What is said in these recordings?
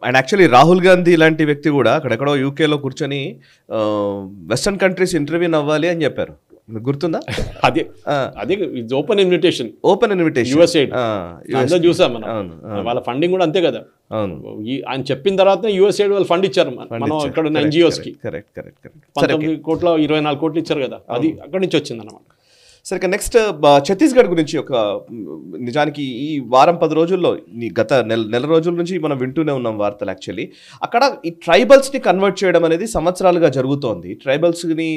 And actually Rahul Gandhi లాంటి వ్యక్తి కూడా అక్కడెక్కడో యూకేలో కూర్చొని వెస్టర్న్ కంట్రీస్ ఇంటర్వ్యూ అవ్వాలి అని చెప్పారు. గుర్తుందా? అదే అదే ఓపెన్ ఇన్విటేషన్ యూఎస్ఏడ్ చూసాం మనం. వాళ్ళ ఫండింగ్ కూడా అంతే కదా. ఆయన చెప్పిన తర్వాత యూఎస్ఏడ్ వాళ్ళు ఫండ్ ఇచ్చారు మనం ఇక్కడ ఉన్న NGOs కి. 19 కోట్ల 24 కోట్లు ఇచ్చారు కదా, అది అక్కడి నుంచి వచ్చింది అన్నమాట. సరే, నెక్స్ట్ ఛత్తీస్గఢ్ గురించి ఒక నిజానికి ఈ వారం 10 రోజుల్లో గత నెల రోజుల నుంచి మనం వింటూనే ఉన్నాం వార్తలు. యాక్చువల్లీ అక్కడ ఈ ట్రైబల్స్ని కన్వర్ట్ చేయడం అనేది సంవత్సరాలుగా జరుగుతోంది. ట్రైబల్స్ని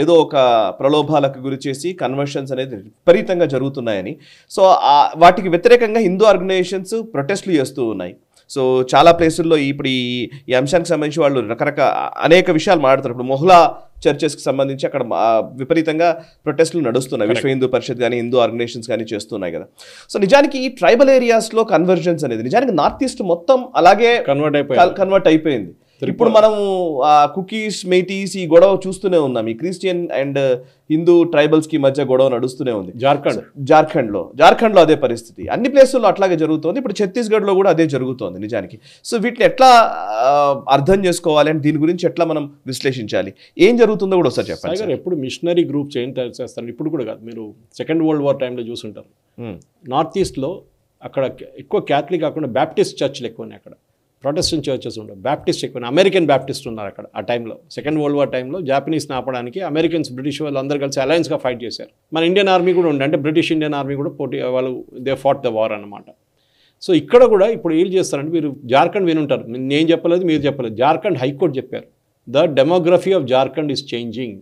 ఏదో ఒక ప్రలోభాలకు గురి చేసి కన్వర్షన్స్ అనేది విపరీతంగా జరుగుతున్నాయని, సో వాటికి వ్యతిరేకంగా హిందూ ఆర్గనైజేషన్స్ ప్రొటెస్ట్లు చేస్తూ ఉన్నాయి. సో చాలా ప్లేసుల్లో ఇప్పుడు ఈ అంశానికి సంబంధించి వాళ్ళు రకరకాల అనేక విషయాలు మాట్లాడుతారు. ఇప్పుడు మొహ్లా చర్చెస్కి సంబంధించి అక్కడ విపరీతంగా ప్రొటెస్టులు నడుస్తున్నాయి. విశ్వ హిందూ పరిషత్ కానీ హిందూ ఆర్గనైజేషన్స్ కానీ చేస్తున్నాయి కదా. సో నిజానికి ఈ ట్రైబల్ ఏరియాస్లో కన్వర్జెన్స్ అనేది నిజానికి నార్త్ ఈస్ట్ మొత్తం అలాగే కన్వర్ట్ అయిపోయింది. ఇప్పుడు మనం కుకీస్, మేటీస్ ఈ గొడవ చూస్తూనే ఉన్నాం. ఈ క్రిస్టియన్ అండ్ హిందూ ట్రైబల్స్ కి మధ్య గొడవ నడుస్తూనే ఉంది. జార్ఖండ్లో అదే పరిస్థితి. అన్ని ప్లేసుల్లో అట్లాగే జరుగుతుంది. ఇప్పుడు ఛత్తీస్గఢ్లో కూడా అదే జరుగుతోంది నిజానికి. సో వీటిని ఎట్లా అర్థం చేసుకోవాలి అండ్ దీని గురించి ఎట్లా మనం విశ్లేషించాలి, ఏం జరుగుతుందో కూడా ఒకసారి చెప్పండి. ఎప్పుడు మిషనరీ గ్రూప్స్ ఏం తయారు చేస్తారు, ఇప్పుడు కూడా కాదు, మీరు సెకండ్ వరల్డ్ వార్ టైంలో చూసుంటారు. నార్త్ ఈస్ట్లో అక్కడ ఎక్కువ క్యాథలిక్ కాకుండా బ్యాప్టిస్ట్ చర్చ్లు ఎక్కువ ఉన్నాయి. అక్కడ ప్రొటెస్టెంట్ చర్చెస్ ఉండవు, బ్యాప్టిస్ట్ ఎక్కువ. అమెరికన్ బ్యాప్టిస్ట్ ఉన్నారు అక్కడ. ఆ టైంలో సెకండ్ వరల్డ్ వార్ టైంలో జాపనీస్ని ఆపడానికి అమెరికన్స్, బ్రిటిష్ వాళ్ళు అందరూ కలిసి అలయన్స్గా ఫైట్ చేశారు. మన ఇండియన్ ఆర్మీ కూడా ఉండే, అంటే బ్రిటిష్ ఇండియన్ ఆర్మీ కూడా వాళ్ళు దే ఫాట్ ద వార్ అన్నమాట. సో ఇక్కడ కూడా ఇప్పుడు ఏం చేస్తారంటే, మీరు జార్ఖండ్ వినుంటారు, నేను చెప్పలేదు మీరు చెప్పలేదు, జార్ఖండ్ హైకోర్టు చెప్పారు the demography of Jharkhand is changing.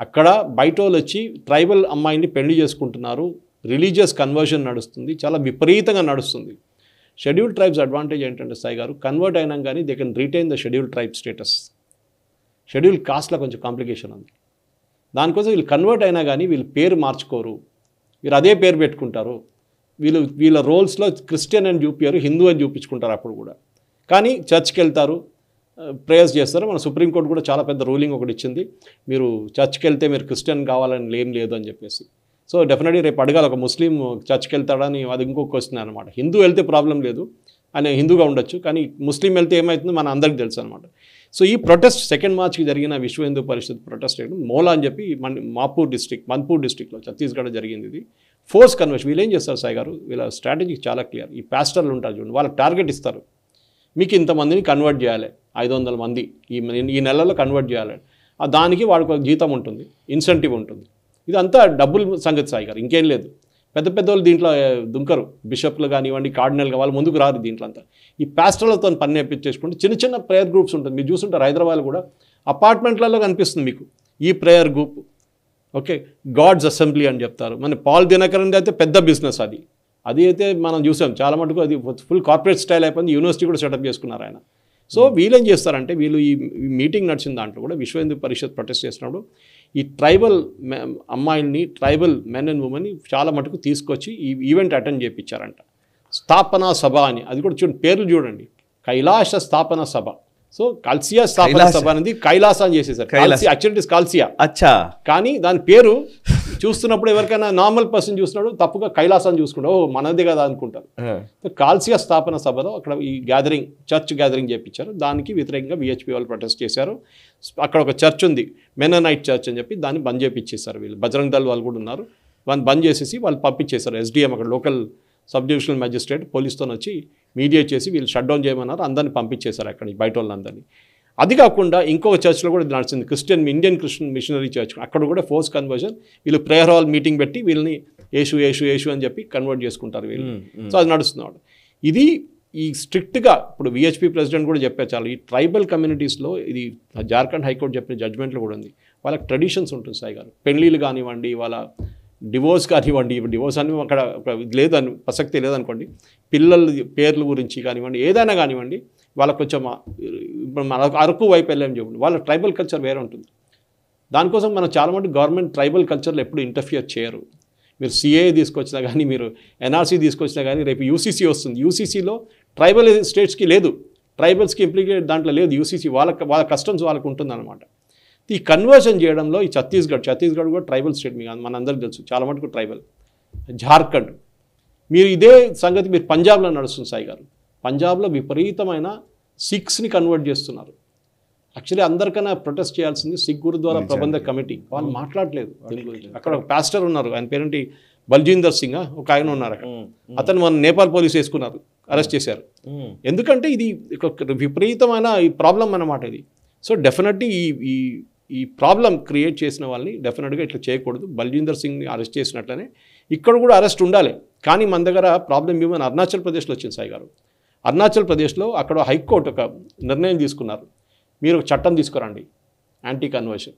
అక్కడ బయట వాళ్ళు వచ్చి ట్రైబల్ అమ్మాయిని పెళ్లి చేసుకుంటున్నారు, రిలీజియస్ కన్వర్షన్ నడుస్తుంది, చాలా విపరీతంగా నడుస్తుంది. షెడ్యూల్ ట్రైబ్స్ అడ్వాంటేజ్ ఏంటంటే సాయి గారు, కన్వర్ట్ అయినా కానీ they can retain the schedule tribe status. Schedule కాస్ట్లో కొంచెం కాంప్లికేషన్ ఉంది. దానికోసం వీళ్ళు కన్వర్ట్ అయినా కానీ వీళ్ళు పేరు మార్చుకోరు, వీళ్ళు అదే పేరు పెట్టుకుంటారు. వీళ్ళ రోల్స్లో క్రిస్టియన్ అని చూపించారు, హిందూ అని చూపించుకుంటారు అప్పుడు కూడా. కానీ చర్చ్కి వెళ్తారు, ప్రేయర్స్ చేస్తారు. మన సుప్రీంకోర్టు కూడా చాలా పెద్ద రూలింగ్ ఒకటి ఇచ్చింది, మీరు చర్చ్కి వెళ్తే మీరు క్రిస్టియన్ కావాలని ఏం లేదు అని చెప్పేసి. సో డెఫినెట్లీ రేపు అడగాలి, ఒక ముస్లిం చర్చ్కి వెళ్తాడని, అది ఇంకొక క్వశ్చన్ అనమాట. హిందూ వెళ్తే ప్రాబ్లం లేదు, ఆయన హిందూగా ఉండొచ్చు, కానీ ముస్లిం వెళ్తే ఏమవుతుందో మన అందరికీ తెలుసు అనమాట. సో ఈ ప్రొటెస్ట్ 2 మార్చికి జరిగిన విశ్వ హిందూ పరిషత్ ప్రొటెస్ట్ మోలా అని చెప్పి మన్పూర్ డిస్ట్రిక్ట్లో ఛత్తీస్గఢ్ జరిగింది. ఇది ఫోర్స్ కన్వర్షన్. వీళ్ళు ఏం చేస్తారు సాయి గారు, వీళ్ళ స్ట్రాటజీ చాలా క్లియర్. ఈ పాస్టర్లు ఉంటారు చూడండి, వాళ్ళకి టార్గెట్ ఇస్తారు, మీకు ఇంతమందిని కన్వర్ట్ చేయాలి, 500 మంది ఈ నెలలో కన్వర్ట్ చేయాలి. దానికి వాడికి ఒక జీతం ఉంటుంది, ఇన్సెంటివ్ ఉంటుంది. ఇదంతా డబ్బుల సంగతి సాయి గారు, ఇంకేం లేదు. పెద్ద వాళ్ళు దీంట్లో దుంకరు, బిషప్లు కానివ్వండి, కార్డినల్గా వాళ్ళు ముందుకు రారు దీంట్లో అంతా. ఈ పాస్టర్లతో పని నేర్పించేసుకుంటే చిన్న ప్రేయర్ గ్రూప్స్ ఉంటుంది. మీరు చూస్తుంటారు హైదరాబాద్ కూడా అపార్ట్మెంట్లలో కనిపిస్తుంది మీకు ఈ prayer group. Okay, God's assembly అని చెప్తారు. మన పాల్ దినకరన్ అయితే పెద్ద బిజినెస్ అది అయితే మనం చూసాం చాలా మటుకు. అది ఫుల్ కార్పొరేట్ స్టైల్ అయిపోయింది. యూనివర్సిటీ కూడా సెటప్ చేసుకున్నారు ఆయన. సో వీళ్ళు ఏం చేస్తారంటే, వీళ్ళు ఈ మీటింగ్ నడిచిన దాంట్లో కూడా విశ్వ హిందూ పరిషత్ ప్రొటెస్ట్ చేసినప్పుడు ఈ ట్రైబల్ అమ్మాయిల్ని, ట్రైబల్ మెన్ అండ్ ఉమెన్ని చాలా మటుకు తీసుకొచ్చి ఈ ఈవెంట్ అటెండ్ చేయించారంట. స్థాపనా సభ అని, అది కూడా చూడండి, పేర్లు చూడండి, కైలాస స్థాపన సభ. సో కల్సియా స్థాపన సభ అనేది కైలాస అని చేసేసారు. యాక్చువల్లీ కాల్సియా, కానీ దాని పేరు చూస్తున్నప్పుడు ఎవరికైనా నార్మల్ పర్సన్ చూసినప్పుడు తప్పుగా కైలాసాన్ని చూసుకుంటారు, ఓ మనది కదా అనుకుంటారు. కాల్సియా స్థాపన సభలో అక్కడ ఈ గ్యాదరింగ్, చర్చ్ గ్యాదరింగ్ చేయించారు. దానికి వ్యతిరేకంగా విహెచ్పి వాళ్ళు ప్రొటెస్ట్ చేశారు. అక్కడ ఒక చర్చ్ ఉంది, మెననైట్ చర్చ్ అని చెప్పి, దాన్ని బంద్ చేయించేశారు. వీళ్ళు బజరంగ్ దళ్ వాళ్ళు కూడా ఉన్నారు, వాళ్ళని బంద్ చేసేసి వాళ్ళు పంపించేశారు. SDM అక్కడ లోకల్ సబ్ డివిజనల్ మ్యాజిస్ట్రేట్ పోలీస్తో వచ్చి మీడియేట్ చేసి వీళ్ళు షట్ డౌన్ చేయమన్నారు. అందరిని పంపించేశారు అక్కడి బయట వాళ్ళందరినీ. అది కాకుండా ఇంకొక చర్చ్లో కూడా నడిచింది, ఇండియన్ క్రిస్టియన్ మిషనరీ చర్చ్. అక్కడ కూడా ఫోర్స్ కన్వర్షన్, వీళ్ళు ప్రేయర్ హాల్ మీటింగ్ పెట్టి వీళ్ళని యేసు అని చెప్పి కన్వర్ట్ చేసుకుంటారు వీళ్ళు. సో అది నడుస్తున్నాడు. ఇది ఈ స్ట్రిక్ట్గా ఇప్పుడు విహెచ్పి ప్రెసిడెంట్ కూడా చెప్పారు, చాలా ఈ ట్రైబల్ కమ్యూనిటీస్లో ఇది జార్ఖండ్ హైకోర్టు చెప్పిన జడ్జ్మెంట్లో కూడా ఉంది. వాళ్ళకి ట్రెడిషన్స్ ఉంటుంది సాయి గారు, పెళ్ళిళ్ళు కానివ్వండి, వాళ్ళ డివోర్స్ కానివ్వండి. డివోర్స్ అని అక్కడ లేదని ప్రసక్తి లేదనుకోండి, పిల్లల పేర్ల గురించి కానివ్వండి, ఏదైనా కానివ్వండి, వాళ్ళకు కొంచెం ఇప్పుడు మన అరకు వైపు వెళ్ళామని చెప్పండి, వాళ్ళ ట్రైబల్ కల్చర్ వేరే ఉంటుంది. దానికోసం మనం చాలామంది గవర్నమెంట్ ట్రైబల్ కల్చర్లో ఎప్పుడు ఇంటర్ఫియర్ చేయరు. మీరు CAA తీసుకొచ్చినా కానీ, మీరు NRC తీసుకొచ్చినా కానీ, రేపు UCC వస్తుంది. UCCలో ట్రైబల్ స్టేట్స్కి లేదు, ట్రైబల్స్కి ఇంప్లికేట్ దాంట్లో లేదు. UCC వాళ్ళ కస్టమ్స్ వాళ్ళకు ఉంటుందన్నమాట. ఈ కన్వర్షన్ చేయడంలో ఈ ఛత్తీస్గఢ్ కూడా ట్రైబల్ స్టేట్, మీకు మనందరికీ తెలుసు, చాలా మటుకు ట్రైబల్. జార్ఖండ్, మీరు ఇదే సంగతి మీరు పంజాబ్లో నడుస్తుంది సాయి గారు. పంజాబ్లో విపరీతమైన సిక్స్ని కన్వర్ట్ చేస్తున్నారు. యాక్చువల్లీ అందరికన్నా ప్రొటెస్ట్ చేయాల్సింది సిక్ గురుద్వారా ప్రబంధక్ కమిటీ. వాళ్ళు మాట్లాడలేదు దీని గురించి. అక్కడ ఒక పాస్టర్ ఉన్నారు, ఆయన పేరేంటి బల్జీందర్ సింగ్ ఒక ఆయన ఉన్నారు అక్కడ. అతను మన నేపాల్ పోలీసు వేసుకున్నారు, అరెస్ట్ చేశారు. ఎందుకంటే ఇది ఒక విపరీతమైన ఈ ప్రాబ్లం అన్నమాట ఇది. సో డెఫినెట్లీ ఈ ప్రాబ్లం క్రియేట్ చేసిన వాళ్ళని డెఫినెట్గా ఇట్లా చేయకూడదు. బల్జీందర్ సింగ్ని అరెస్ట్ చేసినట్లనే ఇక్కడ కూడా అరెస్ట్ ఉండాలి. కానీ మన దగ్గర ప్రాబ్లం ఏమైనా అరుణాచల్ ప్రదేశ్లో వచ్చింది సాయి గారు. అరుణాచల్ ప్రదేశ్లో అక్కడ హైకోర్టు ఒక నిర్ణయం తీసుకున్నారు, మీరు ఒక చట్టం తీసుకురండి యాంటీ కన్వర్షన్.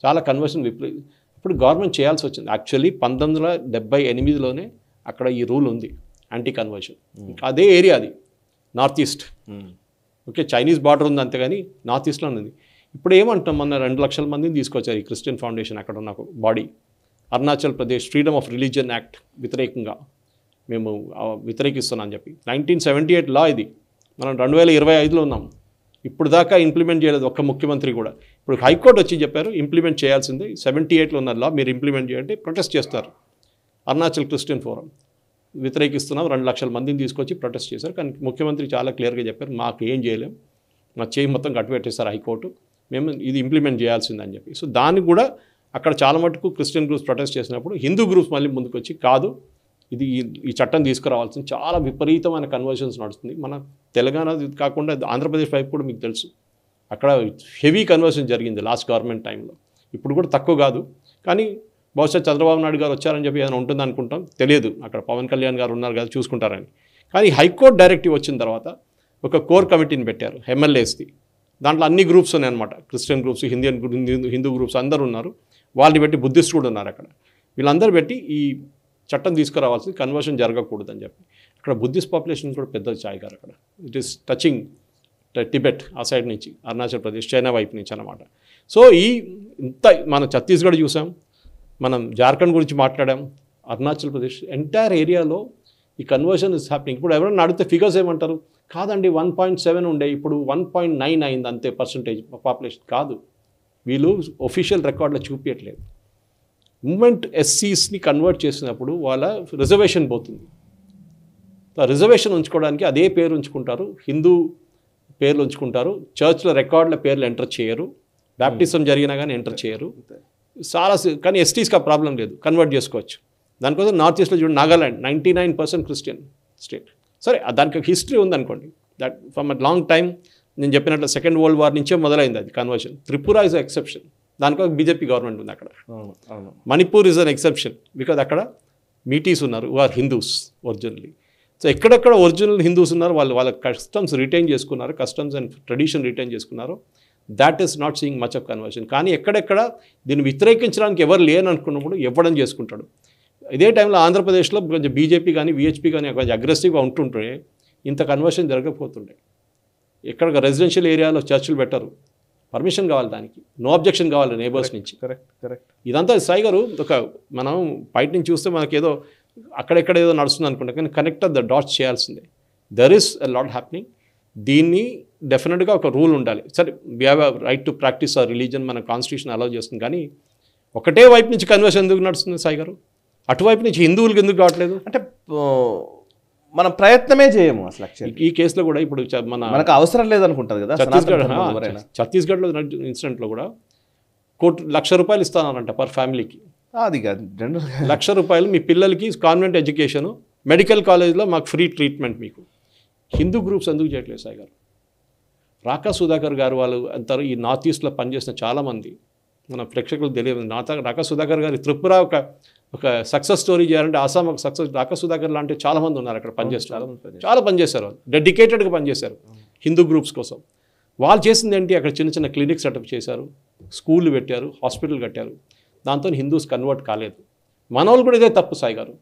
చాలా కన్వర్షన్ ఇప్పుడు గవర్నమెంట్ చేయాల్సి వచ్చింది. యాక్చువల్లీ 1978లోనే అక్కడ ఈ రూల్ ఉంది యాంటీ కన్వర్షన్. అదే ఏరియా అది north east. Okay, Chinese border ఉంది అంతేగాని నార్త్ ఈస్ట్లో ఉంది. ఇప్పుడు ఏమంటాం, మన 2 లక్షల మందిని తీసుకొచ్చారు ఈ క్రిస్టియన్ ఫౌండేషన్. అక్కడ ఉన్న body Arunachal Pradesh freedom of religion act వ్యతిరేకంగా మేము వ్యతిరేకిస్తున్నాం అని చెప్పి 1978 లా ఇది. మనం 2025లో ఉన్నాం. ఇప్పుడు దాకా ఇంప్లిమెంట్ చేయలేదు ఒక్క ముఖ్యమంత్రి కూడా. ఇప్పుడు హైకోర్టు వచ్చి చెప్పారు ఇంప్లిమెంట్ చేయాల్సిందే. 78లో ఉన్న లా మీరు ఇంప్లిమెంట్ చేయండి, ప్రొటెస్ట్ చేస్తారు. అరుణాచల్ క్రిస్టియన్ ఫోరం వ్యతిరేకిస్తున్నాం, 2 లక్షల మందిని తీసుకొచ్చి ప్రొటెస్ట్ చేశారు. కానీ ముఖ్యమంత్రి చాలా క్లియర్గా చెప్పారు, మాకు ఏం చేయలేం, మా చేయి మొత్తం కట్టుబెట్టేస్తారు హైకోర్టు, మేము ఇది ఇంప్లిమెంట్ చేయాల్సిందని చెప్పి. సో దానికి కూడా అక్కడ చాలా మటుకు క్రిస్టియన్ గ్రూప్స్ ప్రొటెస్ట్ చేసినప్పుడు హిందూ గ్రూప్స్ మళ్ళీ ముందుకు వచ్చి కాదు, ఇది ఈ చట్టం తీసుకురావాల్సింది. చాలా విపరీతమైన కన్వర్షన్స్ నడుస్తుంది. మన తెలంగాణ కాకుండా ఆంధ్రప్రదేశ్ వైపు కూడా మీకు తెలుసు, అక్కడ హెవీ కన్వర్షన్ జరిగింది లాస్ట్ గవర్నమెంట్ టైంలో. ఇప్పుడు కూడా తక్కువ కాదు, కానీ బహుశా చంద్రబాబు నాయుడు గారు వచ్చారని చెప్పి ఏదైనా ఉంటుంది అనుకుంటాం, తెలియదు. అక్కడ పవన్ కళ్యాణ్ గారు ఉన్నారు కదా, చూసుకుంటారని. కానీ హైకోర్టు డైరెక్టివ్ వచ్చిన తర్వాత ఒక కోర్ కమిటీని పెట్టారు ఎమ్మెల్యేస్ది. దాంట్లో అన్ని గ్రూప్స్ ఉన్నాయన్నమాట, క్రిస్టియన్ గ్రూప్స్, హిందూ గ్రూప్స్ అందరూ ఉన్నారు. వాళ్ళని పెట్టి బుద్ధిస్ట్ కూడా ఉన్నారు అక్కడ. వీళ్ళందరూ పెట్టి ఈ చట్టం తీసుకురావాల్సింది, కన్వర్షన్ జరగకూడదని చెప్పి. అక్కడ బుద్ధిస్ట్ పాపులేషన్ కూడా పెద్ద ఛాయ్ గారు అక్కడ. ఇట్ ఈస్ టచింగ్ టిబెట్ ఆ సైడ్ నుంచి, అరుణాచల్ ప్రదేశ్, చైనా వైపు నుంచి అన్నమాట. సో ఇంత మనం ఛత్తీస్గఢ్ చూసాం, మనం జార్ఖండ్ గురించి మాట్లాడాం, అరుణాచల్ ప్రదేశ్ ఎంటైర్ ఏరియాలో ఈ కన్వర్షన్ ఇస్ హ్యాపెనింగ్. ఇప్పుడు ఎవరైనా అడిగితే ఫిగర్స్ ఏమంటారు, కాదండి 1.7 ఉండే ఇప్పుడు 1.9 అయింది అంతే పర్సంటేజ్ పాపులేషన్. కాదు, వీళ్ళు ఒఫీషియల్ రికార్డులో చూపించట్లేదు. మూమెంట్ ఎస్సీస్ని కన్వర్ట్ చేసినప్పుడు వాళ్ళ రిజర్వేషన్ పోతుంది. రిజర్వేషన్ ఉంచుకోవడానికి అదే పేరు ఉంచుకుంటారు, హిందూ పేర్లు ఉంచుకుంటారు, చర్చ్ల రికార్డుల పేర్లు ఎంటర్ చేయరు, బ్యాప్టిజం జరిగినా కానీ ఎంటర్ చేయరు. చాలా కానీ ఎస్టీస్కి ఆ ప్రాబ్లం లేదు, కన్వర్ట్ చేసుకోవచ్చు. దానికోసం నార్త్ ఈస్ట్లో చూడండి, నాగాల్యాండ్ 99% క్రిస్టియన్ స్టేట్. సరే, దానికి హిస్టరీ ఉందనుకోండి, that from a long time. నేను చెప్పినట్లు సెకండ్ వరల్డ్ వార్ నుంచే మొదలైంది అది కన్వర్షన్. త్రిపుర ఇస్ ఎక్సెప్షన్, దానికోసం బీజేపీ గవర్నమెంట్ ఉంది అక్కడ. Manipur is an exception because అక్కడ మీటీస్ ఉన్నారు, ఆర్ హిందూస్ ఒరిజినల్లీ. సో ఎక్కడెక్కడ ఒరిజినల్ హిందూస్ ఉన్నారు, వాళ్ళ కస్టమ్స్ రిటైన్ చేసుకున్నారు, కస్టమ్స్ అండ్ ట్రెడిషన్ రిటైన్ చేసుకున్నారు. That is not seeing much of conversion. కానీ ఎక్కడెక్కడ దీన్ని వ్యతిరేకించడానికి ఎవరు లేననుకున్నప్పుడు ఇవ్వడం చేసుకుంటాడు. ఇదే టైంలో ఆంధ్రప్రదేశ్లో కొంచెం బీజేపీ కానీ విహెచ్పీ కానీ కొంచెం అగ్రెసివ్గా ఉంటుంటే ఇంత కన్వర్షన్ జరగకపోతుండే. ఎక్కడ రెసిడెన్షియల్ ఏరియాలో చర్చిలు పెట్టరు, పర్మిషన్ కావాలి, దానికి నో అబ్జెక్షన్ కావాలి నేబర్స్ నుంచి. కరెక్ట్. ఇదంతా సాయి గారు ఒక మనం బయట నుంచి చూస్తే మనకేదో అక్కడెక్కడ ఏదో నడుస్తుంది అనుకుంటా, కానీ కనెక్ట్ ద డాట్స్ చేయాల్సిందే. There is a lot happening. దీన్ని డెఫినెట్గా ఒక రూల్ ఉండాలి. సరే, we have a right to practise our religion, మన కాన్స్టిట్యూషన్ అలౌ చేస్తుంది. కానీ ఒకటే వైపు నుంచి కన్వర్షన్ ఎందుకు నడుస్తుంది సాయి గారు? అటువైపు నుంచి హిందువులకు ఎందుకు కావట్లేదు? అంటే మనం ప్రయత్నమే చేయము అసలు. ఈ కేసులో కూడా ఇప్పుడు మనకు అవసరం లేదనుకుంటుంది కదా. ఛత్తీస్గఢ్లో ఇన్సిడెంట్లో కూడా కోటి ₹1,00,000 ఇస్తానంట పర్ ఫ్యామిలీకి. అది కాదు, ₹1,00,000 మీ పిల్లలకి కాన్వెంట్ ఎడ్యుకేషను, మెడికల్ కాలేజ్లో మాకు ఫ్రీ ట్రీట్మెంట్. మీకు హిందూ గ్రూప్స్ ఎందుకు చేయట్లేదు సాయి గారు? రాకా సుధాకర్ గారు వాళ్ళు అంటారు, ఈ నార్త్ ఈస్ట్లో పనిచేసిన చాలామంది మన ప్రేక్షకులకు తెలియదు. రాకా సుధాకర్ గారి త్రిపుర ఒక సక్సెస్ స్టోరీ చేయాలంటే ఆసాం ఒక సక్సెస్. రాకా సుధాకర్ లాంటి చాలామంది ఉన్నారు అక్కడ పనిచేస్తారు, చాలా పనిచేశారు, వాళ్ళు డెడికేటెడ్గా పనిచేశారు హిందూ గ్రూప్స్ కోసం. వాళ్ళు చేసింది ఏంటి, అక్కడ చిన్న చిన్న క్లినిక్ సెటప్ చేశారు, స్కూళ్ళు పెట్టారు, హాస్పిటల్ కట్టారు. దాంతో హిందూస్ కన్వర్ట్ కాలేదు. మన వాళ్ళు కూడా ఇదే తప్పు సాయి గారు.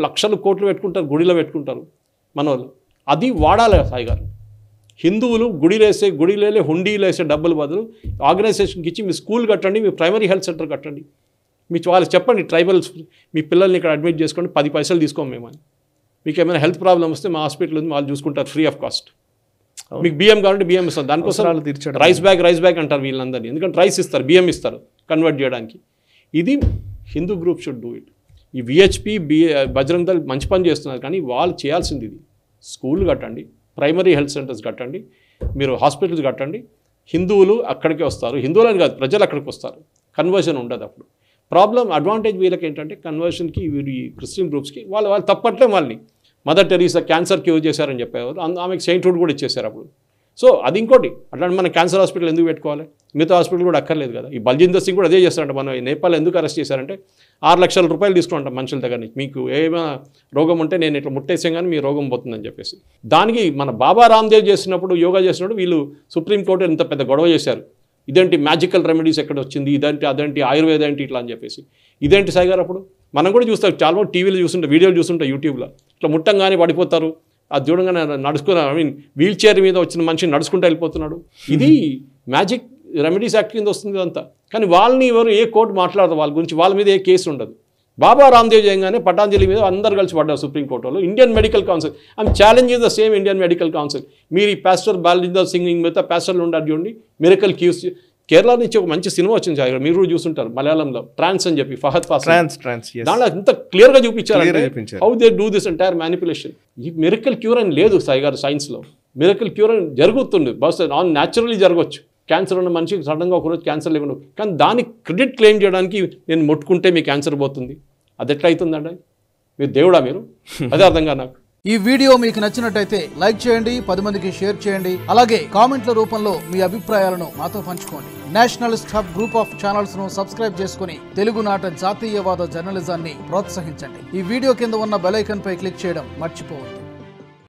లక్షలు కోట్లు పెట్టుకుంటారు, గుడిలో పెట్టుకుంటారు మన వాళ్ళు. అది వాడాలి సాయి గారు. హిందువులు గుడిలేసే హుండీలు వేసే డబ్బులు బదులు ఆర్గనైజేషన్కి ఇచ్చి మీ స్కూల్ కట్టండి, మీ ప్రైమరీ హెల్త్ సెంటర్ కట్టండి, మీ వాళ్ళకి చెప్పండి ట్రైబల్స్ మీ పిల్లల్ని ఇక్కడ అడ్మిట్ చేసుకోండి, 10 పైసలు తీసుకోము మేమని. మీకు ఏమైనా హెల్త్ ప్రాబ్లం వస్తే మా హాస్పిటల్ ఉంది, వాళ్ళు చూసుకుంటారు ఫ్రీ ఆఫ్ కాస్ట్. మీకు బియ్యం కావాలంటే బియ్యం ఇస్తారు, దానికోసం రైస్ బ్యాగ్ అంటారు వీళ్ళందరినీ. ఎందుకంటే రైస్ ఇస్తారు, బియ్యం ఇస్తారు కన్వర్ట్ చేయడానికి. ఇది Hindu group should do it. ఈ విహెచ్పి బజరంగ్ దళ్ మంచి పని చేస్తున్నారు, కానీ వాళ్ళు చేయాల్సింది ఇది. స్కూల్ కట్టండి, ప్రైమరీ హెల్త్ సెంటర్స్ కట్టండి, మీరు హాస్పిటల్స్ కట్టండి. హిందువులు అక్కడికే వస్తారు, హిందువులని కాదు ప్రజలు అక్కడికి వస్తారు. కన్వర్షన్ ఉండదు అప్పుడు. ప్రాబ్లం అడ్వాంటేజ్ వీళ్ళకి ఏంటంటే కన్వర్షన్కి వీళ్ళు ఈ క్రిస్టియన్ గ్రూప్స్కి వాళ్ళు తప్పట్లే వాళ్ళని. మదర్ టెరీసా క్యాన్సర్ క్యూర్ చేశారని చెప్పేవారు, ఆమెకు సెయింట్హుడ్ కూడా ఇచ్చేశారు అప్పుడు. సో అది ఇంకోటి. అట్లాంటి మన క్యాన్సర్ హాస్పిటల్ ఎందుకు పెట్టుకోవాలి? మిగతా హాస్పిటల్ కూడా అక్కర్లేదు కదా. ఈ బల్జిందర్ సింగ్ కూడా అదే చేస్తారంట. మనం నేపాల్ ఎందుకు అరెస్ట్ చేశారంటే 6 లక్షల రూపాయలు తీసుకుంటాం మనుషుల దగ్గర నుంచి, మీకు ఏమైనా రోగం ఉంటే నేను ఇట్లా ముట్టేసాం కానీ మీ రోగం పోతుందని చెప్పేసి. దానికి మన బాబా రామ్దేవ్ చేసినప్పుడు, యోగా చేసినప్పుడు వీళ్ళు సుప్రీంకోర్టు ఇంత పెద్ద గొడవ చేశారు. ఇదేంటి మ్యాజికల్ రెమెడీస్ ఎక్కడ వచ్చింది, ఇదేంటి అదేంటి ఆయుర్వేద ఏంటి ఇట్లా అని చెప్పేసి. ఇదేంటి సాయిగారు అప్పుడు మనం కూడా చూస్తాం, చాలా టీవీలో చూస్తుంటాం, వీడియోలు చూస్తుంటాం, యూట్యూబ్లో ఇట్లా ముట్టంగానే పడిపోతారు. అది చూడంగానే నడుచుకుని వీల్ చైర్ మీద వచ్చిన మనిషి నడుచుకుంటూ వెళ్ళిపోతున్నాడు. ఇది మ్యాజిక్ రెమెడీస్ యాక్ట్ కింద వస్తుంది అంతా. కానీ వాళ్ళని ఎవరు ఏ కోర్టు మాట్లాడదు వాళ్ళ గురించి, వాళ్ళ మీద ఏ కేసు ఉండదు. బాబా రామ్దేవ్ చేయగానే పటాంజలి మీద అందరు కలిసి పడ్డారు సుప్రీంకోర్టులో. Indian medical council I'm challenging the same Indian medical council. మీరు ఈ పాస్టర్ బాల్జిందర్ సింగ్ మిగతా పాస్టర్లు ఉండాలి చూడండి, మిరకల్ క్యూస్. కేరళ నుంచి ఒక మంచి సినిమా వచ్చింది సార్, మీరు కూడా చూస్తుంటారు మలయాళంలో, ట్రాన్స్ అని చెప్పి, ఫహద్ ఫాసిల్. దాంట్లో ఇంత క్లియర్గా చూపించారు how they do this entire manipulation. ఈ మిరకల్ క్యూర్ అని లేదు సాయి గారు సైన్స్లో. మిరకల్ క్యూర్ అని జరుగుతుంది, బహుశా నాన్ న్యాచురల్లీ జరగవచ్చు. క్యాన్సర్ ఉన్న మనిషికి సడన్గా ఒకరోజు క్యాన్సర్ లేకుండా, కానీ దానికి క్రెడిట్ క్లెయిమ్ చేయడానికి నేను ముట్టుకుంటే మీ క్యాన్సర్ పోతుంది, అది ఎట్లా అవుతుందండి? మీరు దేవుడా మీరు? అదే అర్థంగా నాకు. ఈ వీడియో మీకు నచ్చినట్టయితే లైక్ చేయండి, 10 మందికి షేర్ చేయండి. అలాగే కామెంట్ల రూపంలో మీ అభిప్రాయాలను మాతో పంచుకోండి. Nationalist hub group of channels ను సబ్స్క్రైబ్ చేసుకుని తెలుగునాట జాతీయవాద జర్నలిజాన్ని ప్రోత్సహించండి. ఈ వీడియో కింద ఉన్న బెల్ ఐకాన్ పై క్లిక్ చేయడం మర్చిపోవద్దు.